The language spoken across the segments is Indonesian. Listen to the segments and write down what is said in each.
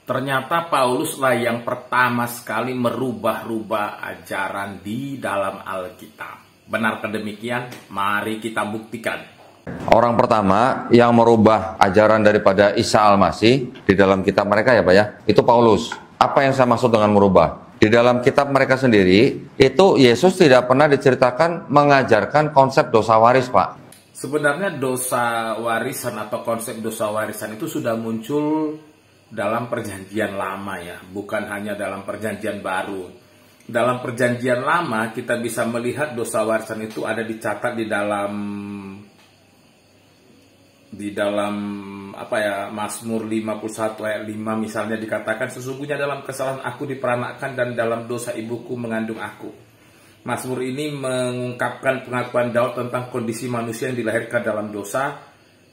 Ternyata Pauluslah yang pertama sekali merubah-rubah ajaran di dalam Alkitab. Benarkah demikian? Mari kita buktikan. Orang pertama yang merubah ajaran daripada Isa Al-Masih di dalam kitab mereka ya Pak ya, itu Paulus. Apa yang saya maksud dengan merubah? Di dalam kitab mereka sendiri, itu Yesus tidak pernah diceritakan mengajarkan konsep dosa waris Pak. Sebenarnya dosa warisan atau konsep dosa warisan itu sudah muncul dalam perjanjian lama ya, bukan hanya dalam perjanjian baru. Dalam perjanjian lama kita bisa melihat dosa warisan itu ada dicatat di dalam Mazmur 51 ayat 5 misalnya dikatakan, sesungguhnya dalam kesalahan aku diperanakkan dan dalam dosa ibuku mengandung aku. Mazmur ini mengungkapkan pengakuan Daud tentang kondisi manusia yang dilahirkan dalam dosa,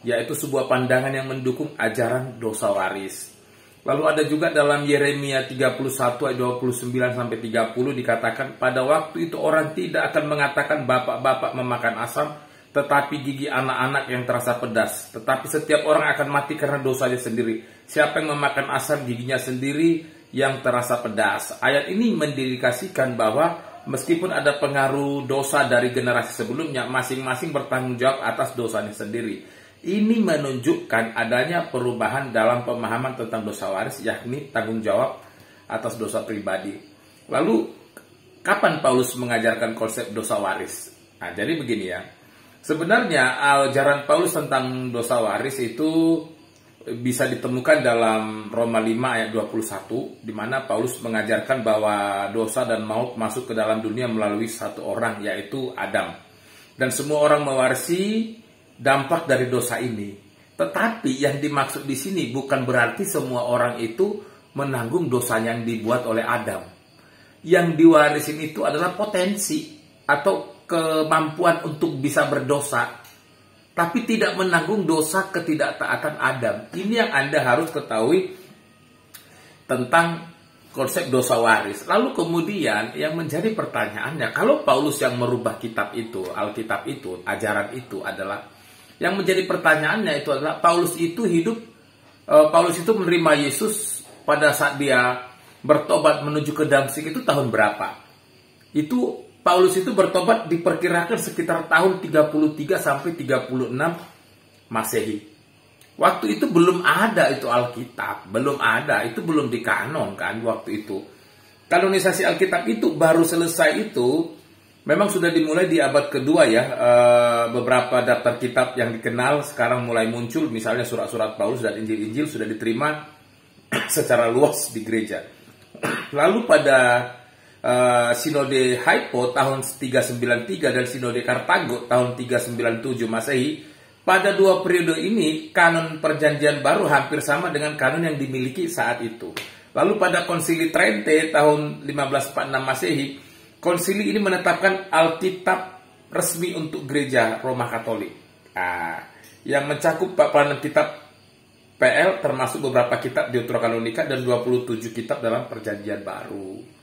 yaitu sebuah pandangan yang mendukung ajaran dosa waris. Lalu ada juga dalam Yeremia 31 ayat 29 sampai 30 dikatakan, pada waktu itu orang tidak akan mengatakan bapak-bapak memakan asam, tetapi gigi anak-anak yang terasa pedas. Tetapi setiap orang akan mati karena dosanya sendiri. Siapa yang memakan asam, giginya sendiri yang terasa pedas. Ayat ini mendedikasikan bahwa meskipun ada pengaruh dosa dari generasi sebelumnya, masing-masing bertanggung jawab atas dosanya sendiri. Ini menunjukkan adanya perubahan dalam pemahaman tentang dosa waris, yakni tanggung jawab atas dosa pribadi. Lalu, kapan Paulus mengajarkan konsep dosa waris? Nah, jadi begini ya. Sebenarnya ajaran Paulus tentang dosa waris itu bisa ditemukan dalam Roma 5 ayat 21, di mana Paulus mengajarkan bahwa dosa dan maut masuk ke dalam dunia melalui satu orang, yaitu Adam. Dan semua orang mewarisi dampak dari dosa ini. Tetapi yang dimaksud di sini bukan berarti semua orang itu menanggung dosanya yang dibuat oleh Adam. Yang diwarisin itu adalah potensi atau kemampuan untuk bisa berdosa, tapi tidak menanggung dosa ketidaktaatan Adam. Ini yang Anda harus ketahui tentang konsep dosa waris. Lalu kemudian yang menjadi pertanyaannya, kalau Paulus yang merubah kitab itu, Alkitab itu, ajaran itu adalah, yang menjadi pertanyaannya itu adalah Paulus itu menerima Yesus pada saat dia bertobat menuju ke Damsyik itu tahun berapa? Paulus itu bertobat diperkirakan sekitar tahun 33 sampai 36 Masehi. Waktu itu belum ada itu Alkitab, belum ada, itu belum dikanon kan waktu itu. Kanonisasi Alkitab itu baru selesai itu, memang sudah dimulai di abad kedua ya. Beberapa daftar kitab yang dikenal sekarang mulai muncul, misalnya surat-surat Paulus dan Injil-Injil sudah diterima secara luas di gereja. Lalu pada Sinode Hippo tahun 393 dan Sinode Kartago tahun 397 Masehi, pada dua periode ini kanon perjanjian baru hampir sama dengan kanon yang dimiliki saat itu. Lalu pada Konsili Trente tahun 1546 Masehi, konsili ini menetapkan Alkitab resmi untuk gereja Roma Katolik, yang mencakup 46 kitab PL, termasuk beberapa kitab Deuterokanonika dan 27 kitab dalam perjanjian baru.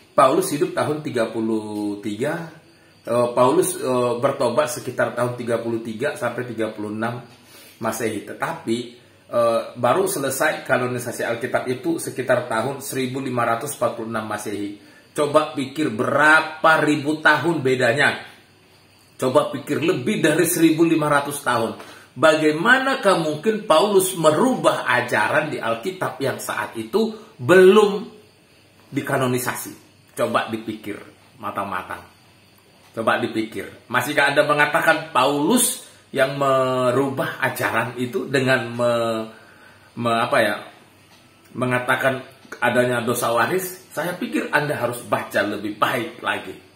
Paulus hidup tahun 33, Paulus bertobat sekitar tahun 33 sampai 36 Masehi. Tetapi baru selesai kanonisasi Alkitab itu sekitar tahun 1546 Masehi. Coba pikir berapa ribu tahun bedanya. Coba pikir lebih dari 1500 tahun. Bagaimanakah mungkin Paulus merubah ajaran di Alkitab yang saat itu belum dikanonisasi? Coba dipikir matang-matang. Coba dipikir. Masihkah Anda mengatakan Paulus yang merubah ajaran itu dengan mengatakan adanya dosa waris? Saya pikir Anda harus baca lebih baik lagi.